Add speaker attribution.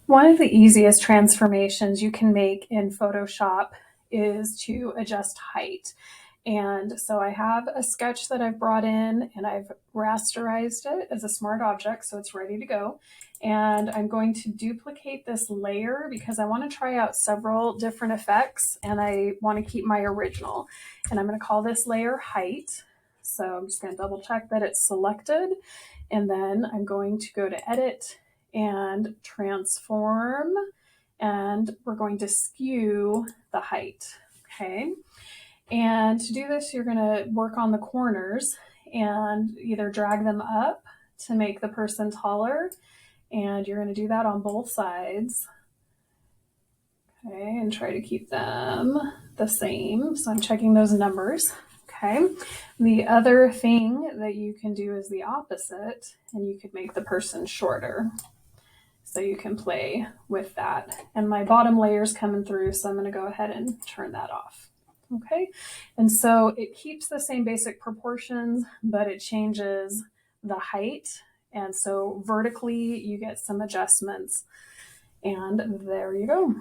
Speaker 1: One of the easiest transformations you can make in Photoshop is to adjust height. And so I have a sketch that I've brought in and I've rasterized it as a smart object, so it's ready to go. And I'm going to duplicate this layer because I want to try out several different effects and I want to keep my original. And I'm going to call this layer height. So I'm just going to double check that it's selected. And then I'm going to go to edit and transform, and we're going to skew the height. Okay. And to do this, you're going to work on the corners and either drag them up to make the person taller. And you're going to do that on both sides. Okay. And try to keep them the same. So I'm checking those numbers. Okay. The other thing that you can do is the opposite, and you could make the person shorter. So you can play with that. And my bottom layer is coming through, so I'm going to go ahead and turn that off. Okay. And so it keeps the same basic proportions, but it changes the height. And so vertically, you get some adjustments. And there you go.